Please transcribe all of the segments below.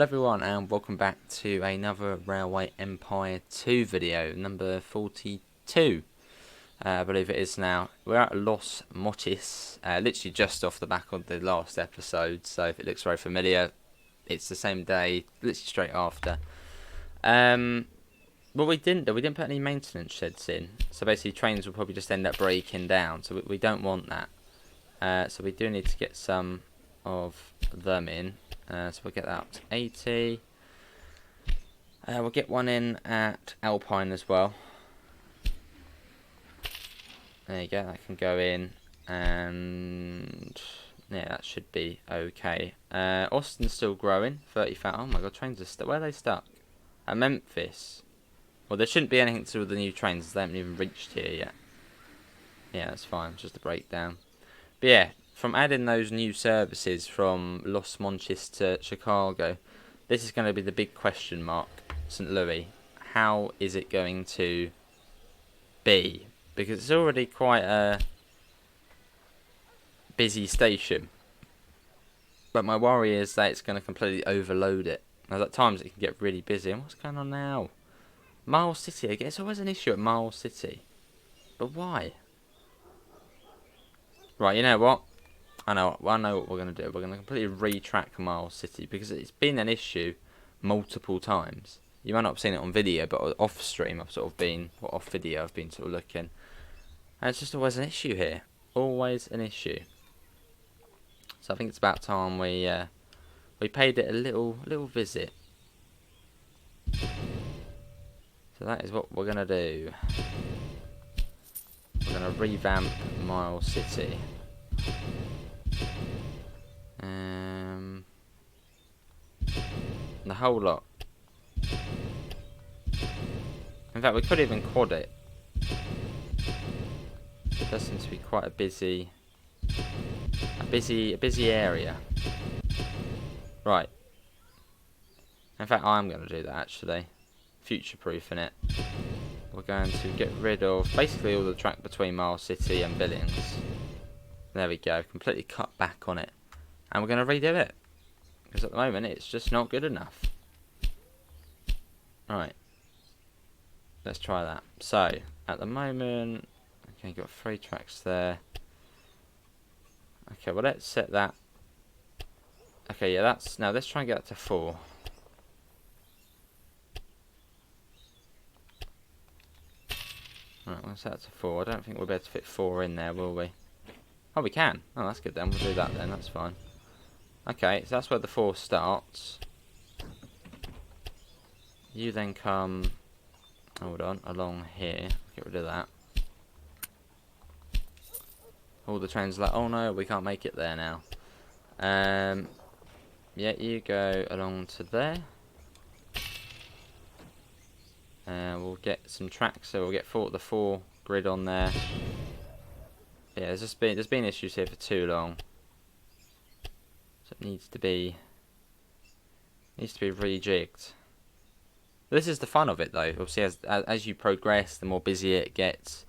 Hello everyone and welcome back to another Railway Empire 2 video, number 42, I believe it is now. We're at Los Mochis, literally just off the back of the last episode, so if it looks very familiar, it's the same day, literally straight after. What we didn't do, we didn't put any maintenance sheds in, so basically trains will probably just end up breaking down, so we don't want that. So we do need to get some of them in. So we'll get that up to 80. We'll get one in at Alpine as well. There you go, that can go in, and yeah, that should be okay. Austin's still growing, 30,000. Oh my god, trains are stuck. Where are they stuck? At Memphis. Well, there shouldn't be anything to do with the new trains, they haven't even reached here yet. Yeah, that's fine, just a breakdown. But yeah, from adding those new services from Los Mochis to Chicago, this is going to be the big question mark, St. Louis. How is it going to be? Because it's already quite a busy station. But my worry is that it's going to completely overload it. Now, at times it can get really busy. And what's going on now? Miles City again. It's always an issue at Miles City. But why? Right, you know what? I know what we're going to do. We're going to completely retrack Miles City because it's been an issue multiple times. You might not have seen it on video, but off stream I've sort of been, or off video I've been sort of looking. And it's just always an issue here. Always an issue. So I think it's about time we paid it a little visit. So that is what we're going to do. We're going to revamp Miles City. The whole lot. In fact, we could even quad it. It does seem to be quite a busy area. Right. In fact, I'm going to do that actually. Future-proofing it. We're going to get rid of basically all the track between Miles City and Billings. There we go. Completely cut back on it. And we're going to redo it. Because at the moment it's just not good enough. Right. Let's try that. So, at the moment, okay, got 3 tracks there. Okay, well let's set that. Okay, yeah, that's, now let's try and get that to 4. Right, we'll set that to 4. I don't think we'll be able to fit 4 in there, will we? Oh, we can. Oh, that's good then. We'll do that then, that's fine. Okay, so that's where the 4 starts. You then come, hold on, along here. Get rid of that. All the trains are like, oh no, we can't make it there now. Yeah, you go along to there. We'll get some tracks, so we'll get the 4 grid on there. Yeah, there's been issues here for too long. So it needs to be rejigged. This is the fun of it, though. Obviously, as you progress, the more busy it gets,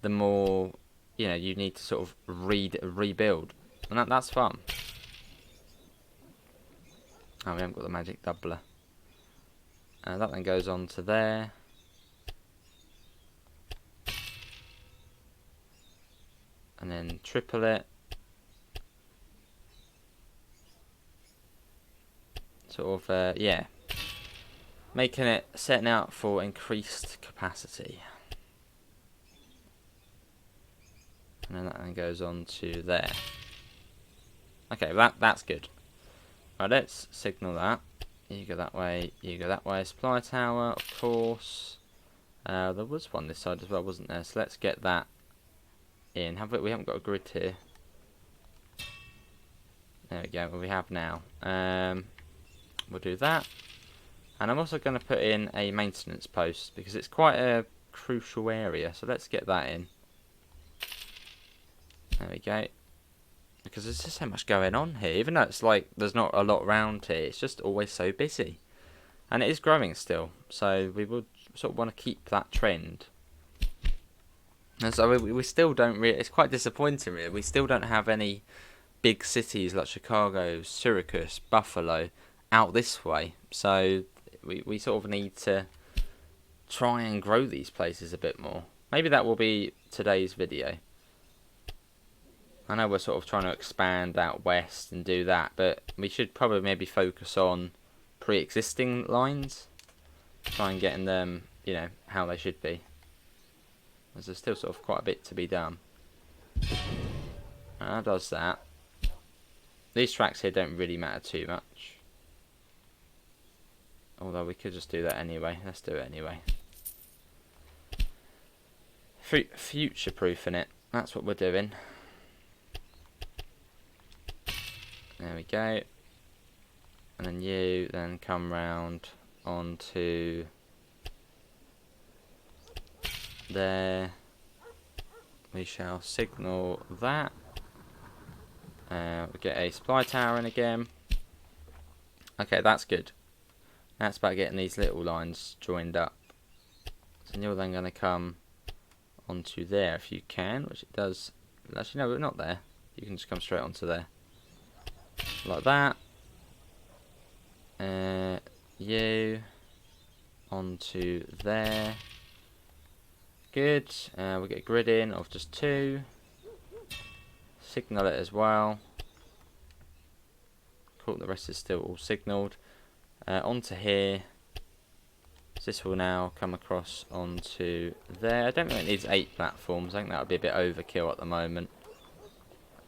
the more you need to sort of rebuild, and that's fun. Oh, we haven't got the magic doubler. That then goes on to there. And then triple it. Sort of, yeah. Making it, setting out for increased capacity. And then that then goes on to there. Okay, that's good. Right, let's signal that. You go that way, you go that way. Supply tower, of course. There was one this side as well, wasn't there? So let's get that in. We haven't got a grid here. There we go, well, we have now. We'll do that. And I'm also going to put in a maintenance post because it's quite a crucial area. So let's get that in. There we go. Because there's just so much going on here. Even though it's like there's not a lot around here, it's just always so busy. And it is growing still. So we would sort of want to keep that trend. And so we still don't really, it's quite disappointing really. We still don't have any big cities like Chicago, Syracuse, Buffalo, out this way. So we sort of need to try and grow these places a bit more. Maybe that will be today's video. I know we're sort of trying to expand out west and do that, but we should probably maybe focus on pre-existing lines. Try and getting them, you know, how they should be. As there's still sort of quite a bit to be done. And that does that. These tracks here don't really matter too much. Although we could just do that anyway. Let's do it anyway. Future-proofing it. That's what we're doing. There we go. And then you then come round onto there. We shall signal that. We get a supply tower in again. Okay, that's good. That's about getting these little lines joined up. So you're then going to come onto there if you can, which it does. Actually, no, we're not there. You can just come straight onto there. Like that. You onto there. Good. We get a grid in of just 2. Signal it as well. Cool, the rest is still all signalled. Onto here. So this will now come across onto there. I don't think it needs 8 platforms. I think that would be a bit overkill at the moment.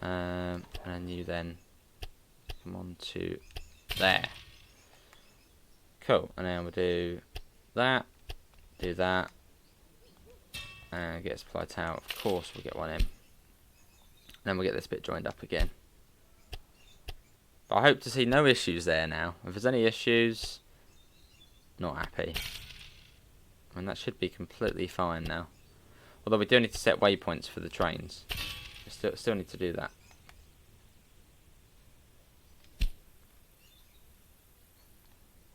And you then come onto there. Cool. And then we'll do that. Do that. And get a supply tower. Of course we'll get one in. Then we'll get this bit joined up again. But I hope to see no issues there now. If there's any issues, not happy. I mean, that should be completely fine now. Although we do need to set waypoints for the trains. We still need to do that.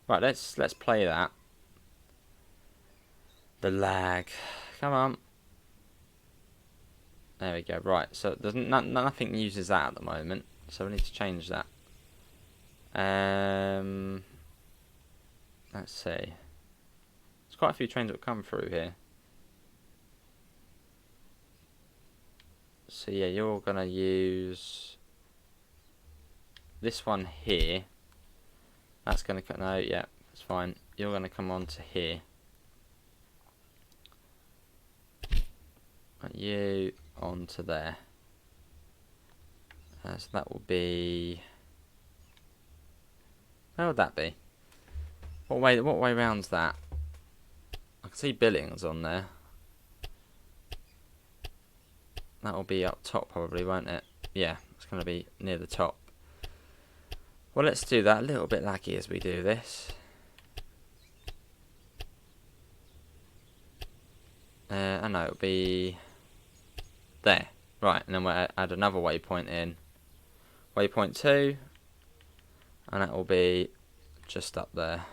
Right, let's play that. The lag. Come on. There we go. Right, so there's nothing uses that at the moment, so we need to change that. Let's see. There's quite a few trains that come through here. So yeah, you're gonna use this one here. That's gonna cut. No, yeah, that's fine. You're gonna come on to here. And you onto there. So that will be. Where would that be? What way round's that? I can see Billings on there. That will be up top probably, won't it? Yeah, it's going to be near the top. Well, let's do that. A little bit laggy as we do this. I know it'll be there. Right, and then we'll add another waypoint in. Waypoint 2. And that will be just up there.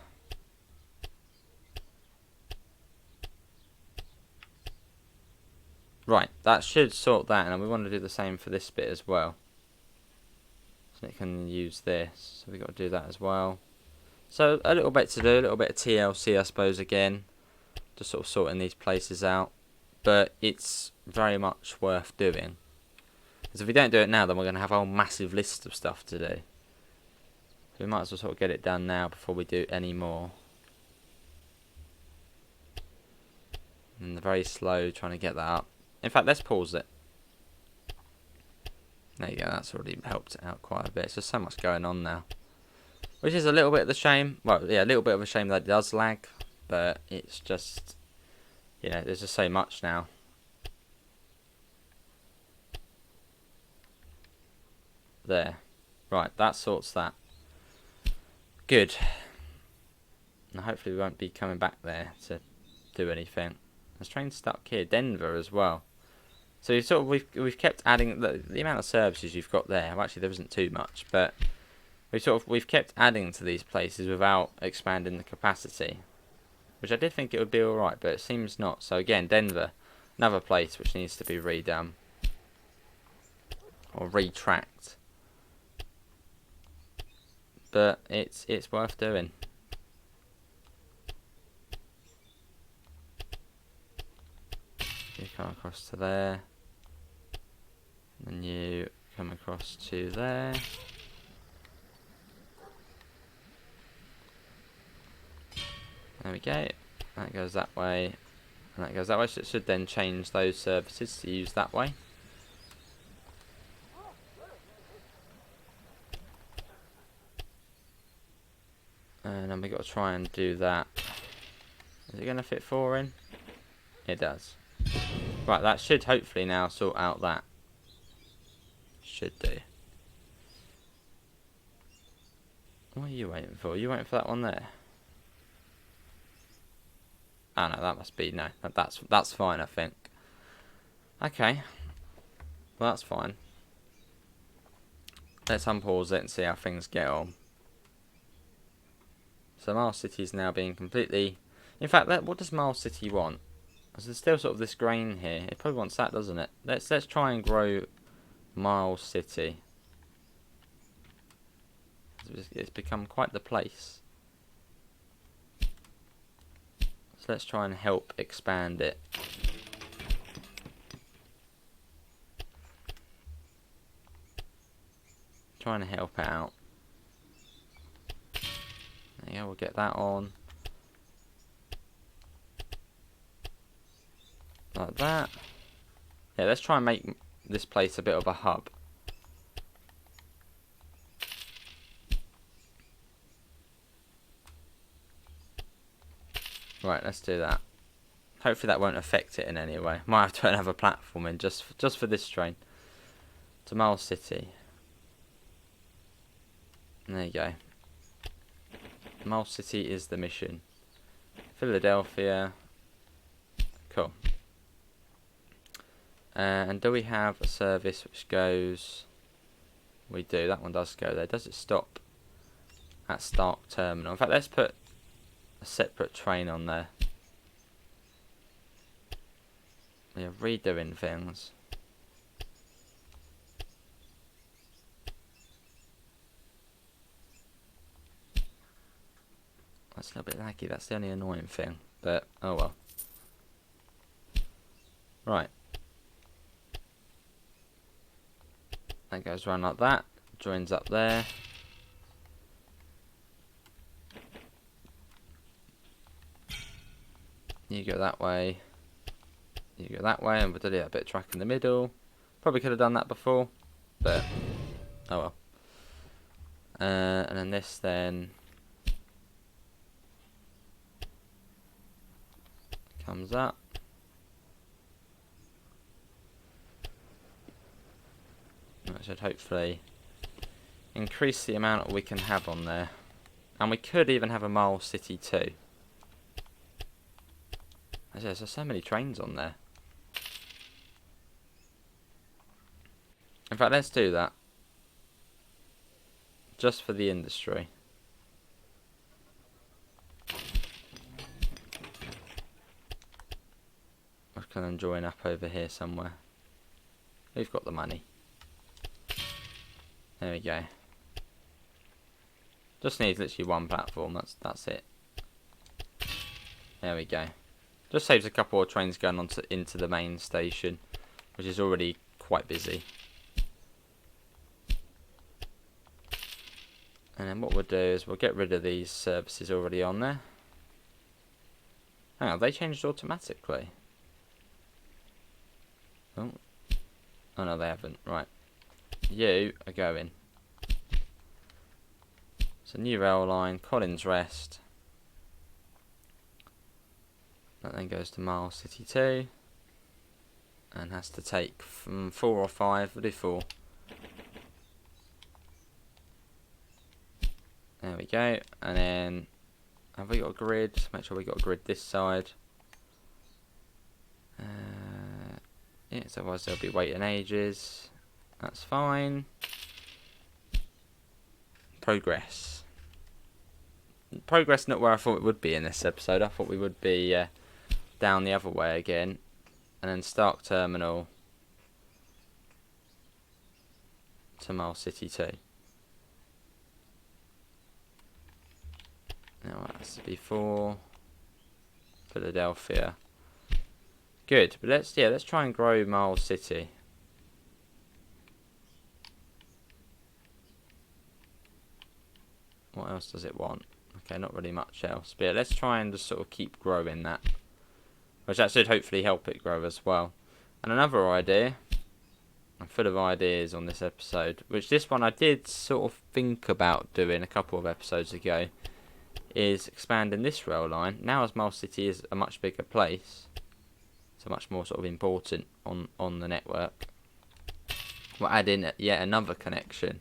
Right, that should sort that, and we want to do the same for this bit as well. So it can use this, so we've got to do that as well. So a little bit to do, a little bit of TLC I suppose again. Just sort of sorting these places out. But it's very much worth doing. Because if we don't do it now, then we're going to have a whole massive list of stuff to do. So we might as well sort of get it done now before we do any more. And they're very slow trying to get that up. In fact, let's pause it. There you go, that's already helped it out quite a bit. There's just so much going on now. Which is a little bit of a shame. Well, yeah, a little bit of a shame that it does lag. But it's just, you know, there's just so much now. There. Right, that sorts that. Good. And hopefully we won't be coming back there to do anything. There's trains stuck here. Denver as well. So sort of we've kept adding the amount of services you've got there. Well, actually, there isn't too much, but we've kept adding to these places without expanding the capacity, which I did think it would be all right, but it seems not. So again, Denver, another place which needs to be redone or retracked. but it's worth doing. You come across to there, and you come across to there. There we go. That goes that way, and that goes that way. So it should then change those services to use that way. And then we got to try and do that. Is it going to fit 4 in? It does. Right, that should hopefully now sort out that. Should do. What are you waiting for? Are you waiting for that one there? Oh no, that must be, no, that's fine, I think. Okay. Well, that's fine. Let's unpause it and see how things get on. So Miles City is now being completely... In fact, what does Miles City want? There's still sort of this grain here. It probably wants that, doesn't it? Let's try and grow Miles City. It's become quite the place. So let's try and help expand it. Trying to help it out. There you go, we'll get that on. Like that. Yeah, let's try and make this place a bit of a hub. Right, let's do that. Hopefully that won't affect it in any way. Might have to put another platform in just for this train. To Miles City. There you go. Miles City is the mission. Philadelphia. Cool. And do we have a service which goes... We do. That one does go there. Does it stop at Stark Terminal? In fact, let's put a separate train on there. We are redoing things. That's a little bit laggy. That's the only annoying thing. But, oh well. Right. That goes around like that. Joins up there. You go that way. You go that way, and we'll do a bit of track in the middle. Probably could have done that before, but oh well. And then this then comes up. That should hopefully increase the amount we can have on there. And we could even have a Miles City too. There's so many trains on there. In fact, let's do that. Just for the industry. I can then join up over here somewhere. We've got the money. There we go. Just needs literally one platform. That's it. There we go. Just saves a couple of trains going on into the main station, which is already quite busy. And then what we'll do is we'll get rid of these services already on there. Hang on, they changed automatically. Oh no, they haven't. Right. You are going. So new rail line, Collins Rest. That then goes to Miles City 2. And has to take 4 or 5. We'll do 4. There we go. And then, have we got a grid? Make sure we got a grid this side. Yes, otherwise they'll be waiting ages. That's fine. Progress. Progress not where I thought it would be in this episode. I thought we would be down the other way again. And then Stark Terminal to Miles City 2. Now that's before Philadelphia. Good, but let's try and grow Miles City. What else does it want? Okay, not really much else. But yeah, let's try and just sort of keep growing that. Which that should hopefully help it grow as well. And another idea. I'm full of ideas on this episode. Which this one I did sort of think about doing a couple of episodes ago. Is expanding this rail line. Now as Miles City is a much bigger place. So much more sort of important on the network. We'll add in yet another connection.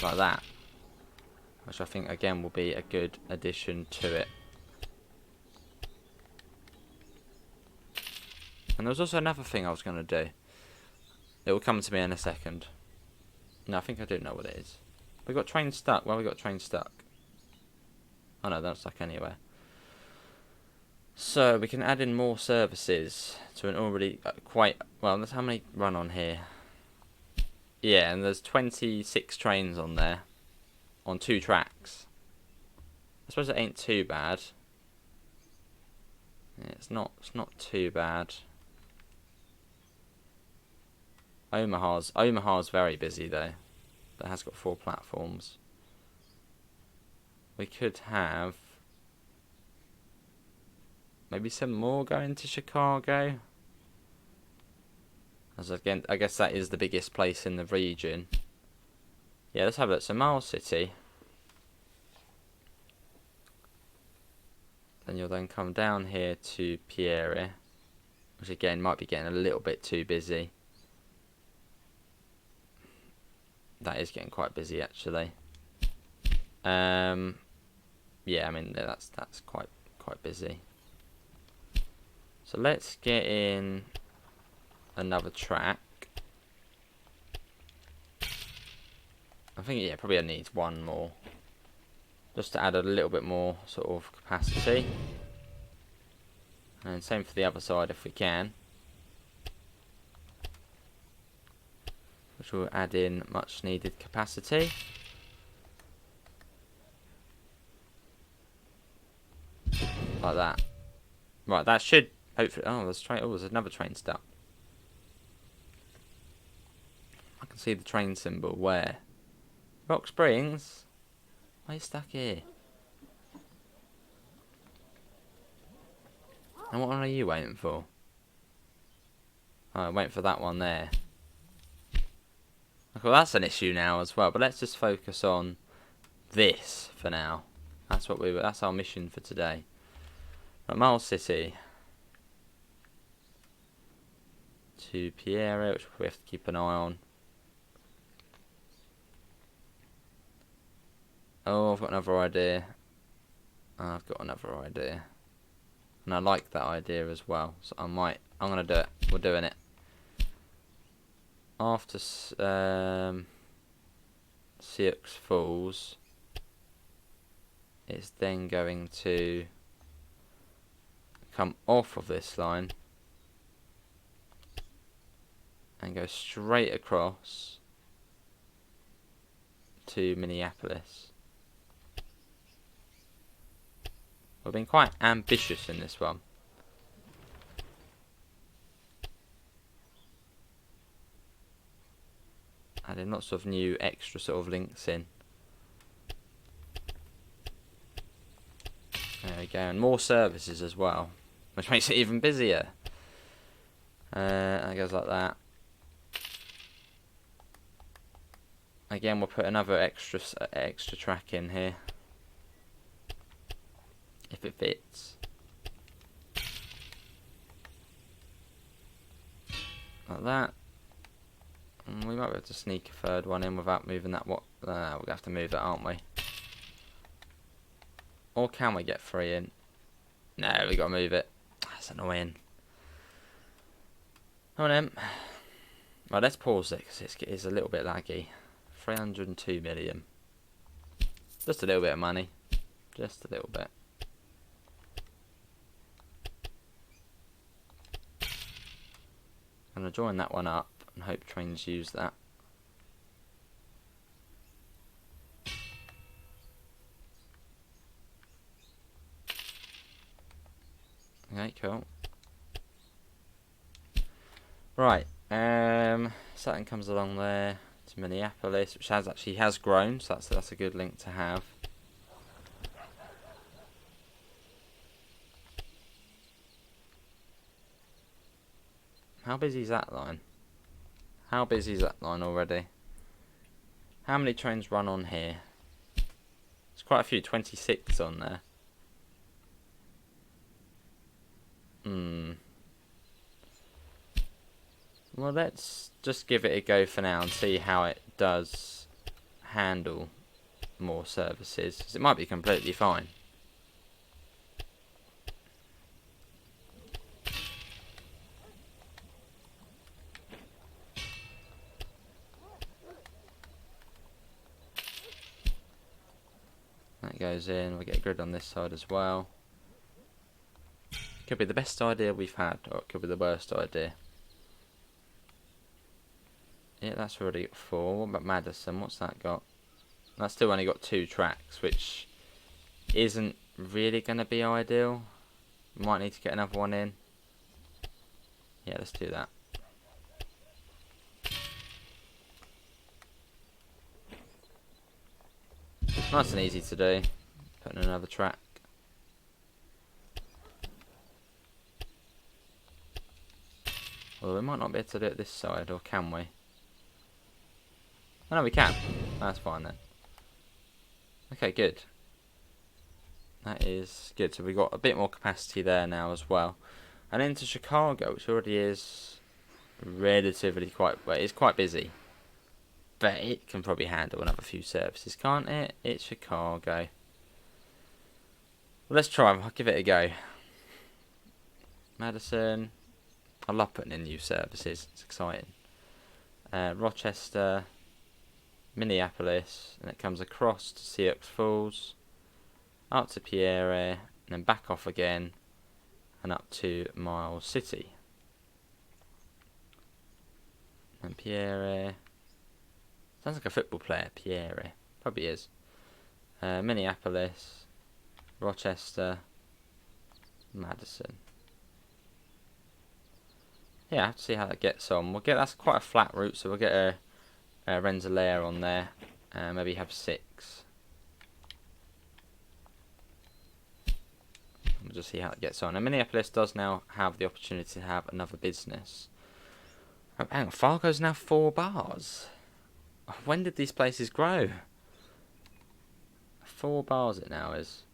Like that. Which I think again will be a good addition to it. And there was also another thing I was going to do. It will come to me in a second. No, I think I do know what it is. We got train stuck. Well, we got train stuck. Oh no, they're not stuck anywhere. So we can add in more services to an already quite... Well, that's how many run on here. Yeah, and there's 26 trains on there. On 2 tracks. I suppose it ain't too bad. Yeah, it's not too bad. Omaha's very busy though. That has got 4 platforms. We could have maybe some more going to Chicago. As again, I guess that is the biggest place in the region. Yeah, let's have it. So Miles City. Then you'll then come down here to Pierre, which again might be getting a little bit too busy. That is getting quite busy actually. Yeah, I mean that's quite busy. So let's get in another track. I think yeah, probably I need one more. Just to add a little bit more sort of capacity. And same for the other side if we can. Which will add in much needed capacity. Like that. Right, that should hopefully... Oh, there's another train stuck. I can see the train symbol. Where? Rock Springs? Why are you stuck here? And what one are you waiting for? Oh, I'm waiting for that one there. Okay, well, that's an issue now as well. But let's just focus on this for now. That's our mission for today. Right, Miles City to Pierre, which we have to keep an eye on. Oh, I've got another idea. And I like that idea as well. So I'm gonna do it. We're doing it. After Sioux Falls, it's then going to come off of this line and go straight across to Minneapolis. We've been quite ambitious in this one. Adding lots of new extra sort of links in. There we go, and more services as well, which makes it even busier. It goes like that. Again, we'll put another extra track in here. If it fits. Like that. And we might be able to sneak a third one in without moving that. We're going to have to move that, aren't we? Or can we get 3 in? No, we got to move it. That's annoying. Come on then. Right, let's pause it because it's a little bit laggy. 302 million. Just a little bit of money. Just a little bit. I'm going to join that one up and hope trains use that. Okay, cool. Right, something comes along there to Minneapolis, which actually has grown, so that's a good link to have. How busy is that line? How busy is that line already? How many trains run on here? There's quite a few, 26 on there. Well, let's just give it a go for now and see how it does handle more services. 'Cause it might be completely fine. That goes in. We'll get a grid on this side as well. Could be the best idea we've had, or it could be the worst idea. Yeah, that's already got 4. What about Madison? What's that got? That's still only got 2 tracks, which isn't really going to be ideal. Might need to get another one in. Yeah, let's do that. Nice and easy to do. Put in another track. Well, we might not be able to do it this side, or can we? Oh, no, we can. That's fine then. Okay, good. That is good. So we've got a bit more capacity there now as well. And into Chicago, which already is relatively quite... Well, it's quite busy. But it can probably handle another few services, can't it? It's Chicago. Well, let's try. I'll give it a go. Madison. I love putting in new services. It's exciting. Rochester, Minneapolis, and it comes across to Sioux Falls, up to Pierre, and then back off again, and up to Miles City. And Pierre, sounds like a football player. Pierre, probably is. Minneapolis, Rochester, Madison. Yeah, I have to see how that gets on. That's quite a flat route, so we'll get a Rensselaer on there. Maybe have 6. We'll just see how it gets on. And Minneapolis does now have the opportunity to have another business. Oh, hang on, Fargo's now 4 bars. When did these places grow? 4 bars it now is.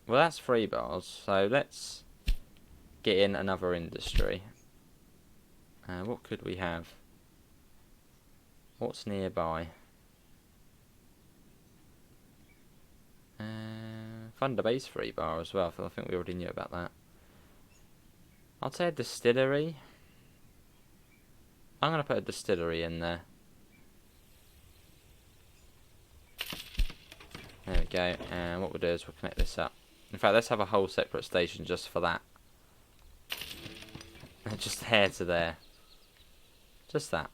Well, that's 3 bars, so let's get in another industry. What could we have? What's nearby? Thunder Bay's 3 bar as well. I think we already knew about that. I'd say a distillery. I'm going to put a distillery in there. There we go. And what we'll do is we'll connect this up. In fact, let's have a whole separate station just for that. Just here to there. Just that.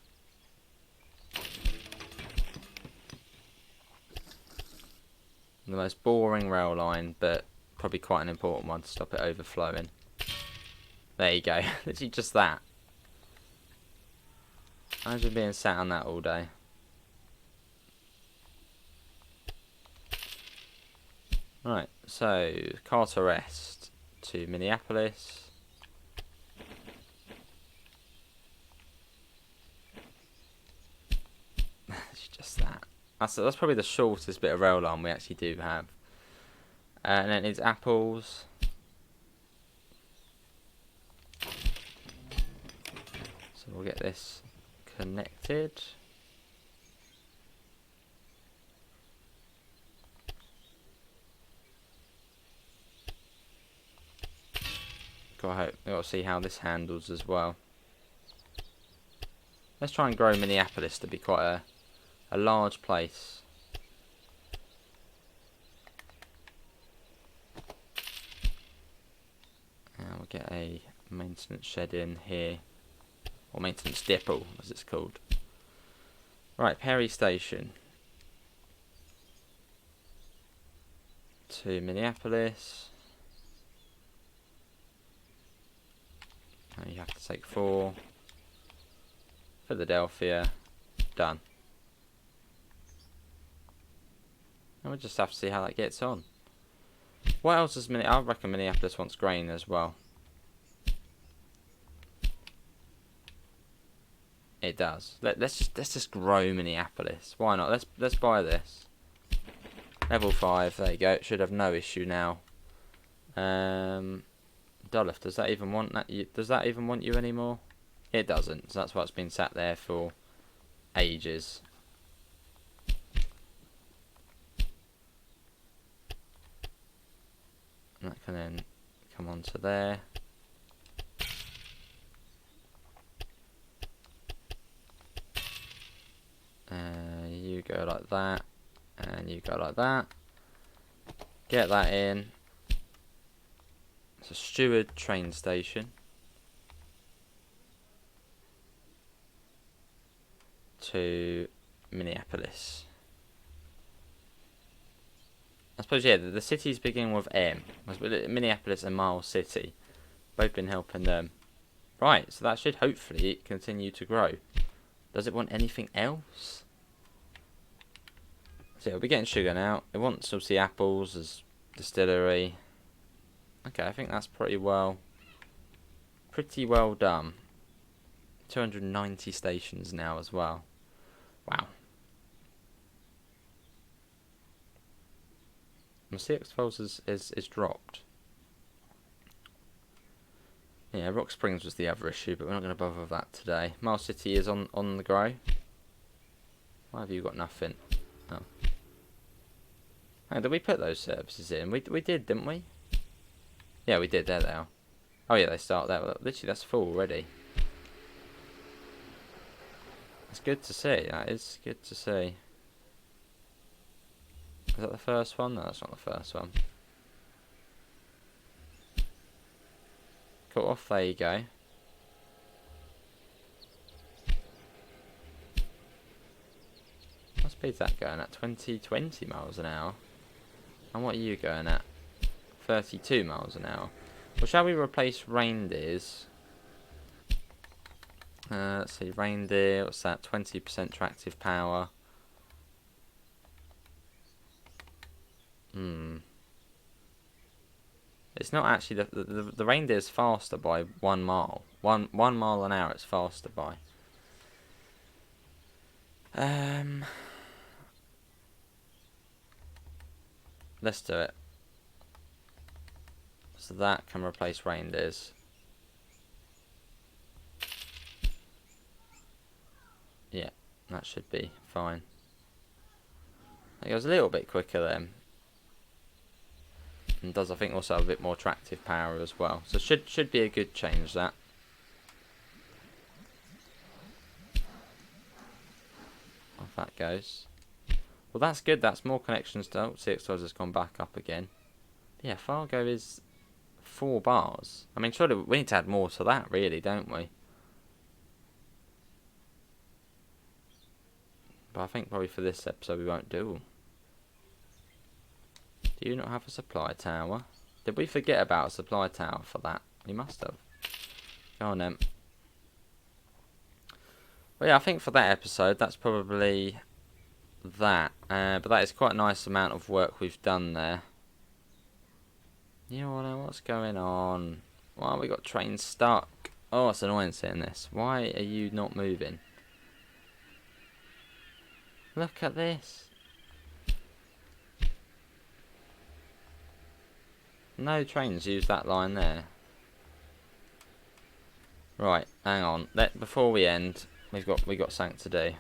The most boring rail line, but probably quite an important one to stop it overflowing. There you go. Literally just that. Imagine being sat on that all day. Right, so Carter Rest to Minneapolis. It's just that. That's probably the shortest bit of rail line we actually do have. And then it's Apples. So we'll get this connected. Gotta see how this handles as well. Let's try and grow Minneapolis to be quite a large place. And we'll get a maintenance shed in here, or maintenance depot as it's called. Right, Perry Station to Minneapolis. You have to take 4. Philadelphia. Done. And we'll just have to see how that gets on. What else is I reckon Minneapolis wants grain as well. It does. Let's just grow Minneapolis. Why not? Let's buy this. Level 5. There you go. It should have no issue now. Duluth, does that even want that? Does that even want you anymore? It doesn't. So that's why it's been sat there for ages. And that can then come onto there. You go like that, and you go like that. Get that in. It's a Stewart train station. To Minneapolis. I suppose, yeah, the cities begin with M. Minneapolis and Miles City. Both been helping them. Right, so that should hopefully continue to grow. Does it want anything else? So it'll be getting sugar now. It wants obviously apples as distillery. Okay, I think that's pretty well done. 290 stations now as well. Wow. My CX Falls is dropped. Yeah, Rock Springs was the other issue, but we're not going to bother with that today. Miles City is on the grow. Why have you got nothing? Oh. Oh, did we put those services in? We did, didn't we? Yeah, we did. There they are. Oh yeah, they start there. Literally, that's full already. It's good to see. That is good to see. Is that the first one? No, that's not the first one. Cut off. There you go. What speed's that going at? 20 miles an hour. And what are you going at? 32 miles an hour. Well, shall we replace reindeers? Let's see, reindeer, what's that? 20% tractive power. It's not actually, the reindeer's faster by 1 mile. 1 mile an hour it's faster by. Let's do it. So that can replace reindeers. Yeah, that should be fine. It goes a little bit quicker then. And does, I think, also have a bit more tractive power as well. So should be a good change, that. Off that goes. Well, that's good. That's more connections to... Oh, CX12 has gone back up again. Yeah, Fargo is 4 bars. I mean, surely we need to add more to that, really, don't we? But I think probably for this episode we won't do. Do you not have a supply tower? Did we forget about a supply tower for that? We must have. Go on then. Well, yeah, I think for that episode, that's probably that. But that is quite a nice amount of work we've done there. You know what's going on? Why have we got trains stuck? Oh, it's annoying seeing this. Why are you not moving? Look at this. No trains use that line there. Right, hang on. Before we end, we got something to do.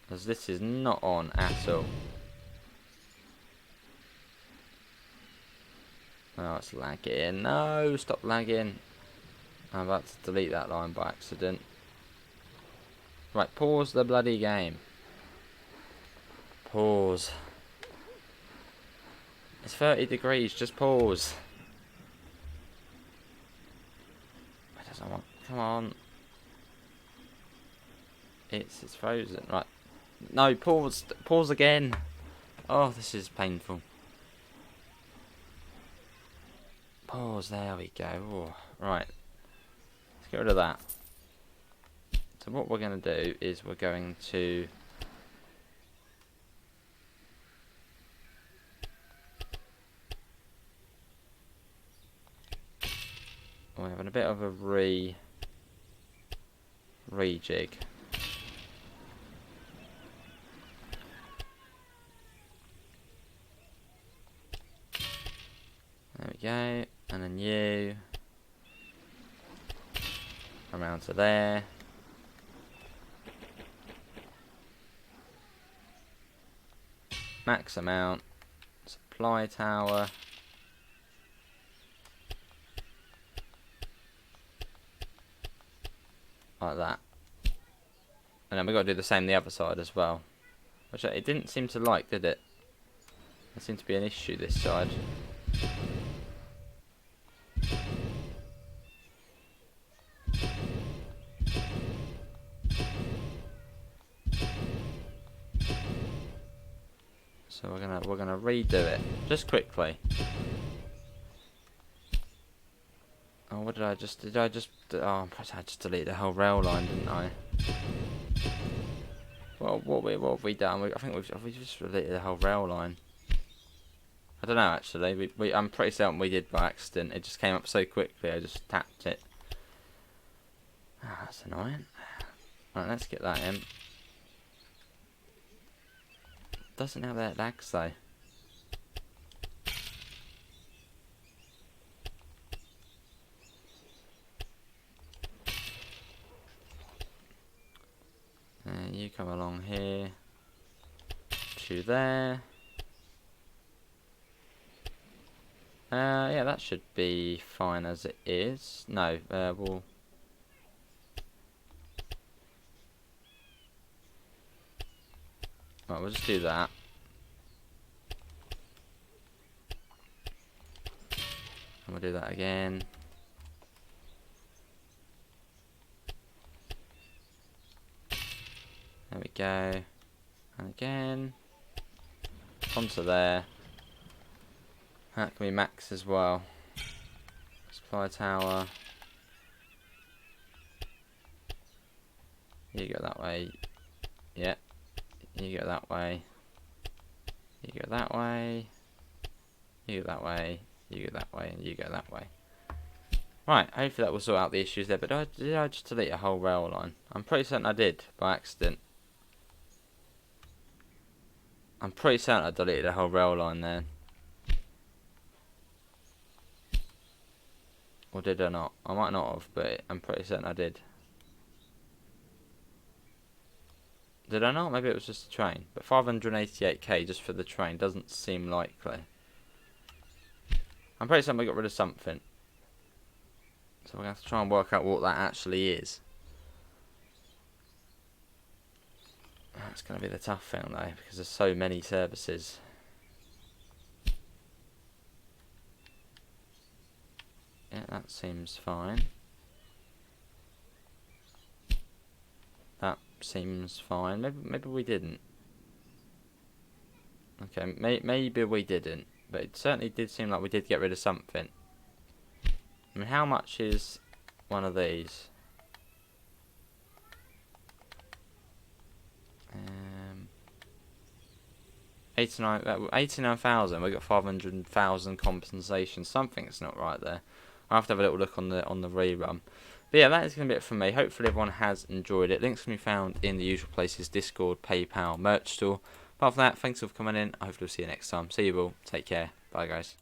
Because this is not on at all. Oh, it's lagging. No, stop lagging. I'm about to delete that line by accident. Right, pause the bloody game. Pause. It's 30 degrees, just pause. It doesn't want... Come on. It's frozen. Right. No, pause. Pause again. Oh, this is painful. Pause, there we go. Oh, right. Let's get rid of that. So what we're going to do is we're going to we're having a bit of a rejig. There we go, and then you around to there. Max amount, supply tower. Like that. And then we've got to do the same the other side as well. Which it didn't seem to like, did it? There seemed to be an issue this side. So we're gonna redo it just quickly. Oh, what did I just? Oh, I just deleted the whole rail line, didn't I? Well, what have we done? I think we just deleted the whole rail line. I don't know actually. I'm pretty certain we did by accident. It just came up so quickly. I just tapped it. Ah, that's annoying. Right, let's get that in. Doesn't have that lags though. You come along here to there. Yeah, that should be fine as it is. No, we'll. Right, we'll just do that. And we'll do that again. There we go. And again. Onto there. That can be max as well. Supply tower. You go that way. Yeah. You go that way. You go that way. You go that way. You go that way. And you go that way. Right, hopefully that will sort out the issues there. But did I just delete a whole rail line? I'm pretty certain I did, by accident. I'm pretty certain I deleted a whole rail line there. Or did I not? I might not have, but I'm pretty certain I did. Did I not? Maybe it was just a train. But 588k just for the train doesn't seem likely. I'm pretty certain we got rid of something. So we're going to have to try and work out what that actually is. That's going to be the tough thing though, because there's so many services. Yeah, that seems fine. That seems fine. Maybe we didn't. Okay, maybe we didn't. But it certainly did seem like we did get rid of something. I mean, how much is one of these? 89,000. We got 500,000 compensation. Something's not right there. I'll have to have a little look on the rerun. But yeah, that is going to be it from me. Hopefully everyone has enjoyed it. Links can be found in the usual places: Discord, PayPal, merch store. Apart from that, thanks for coming in. I hope to see you next time. See you all. Take care. Bye, guys.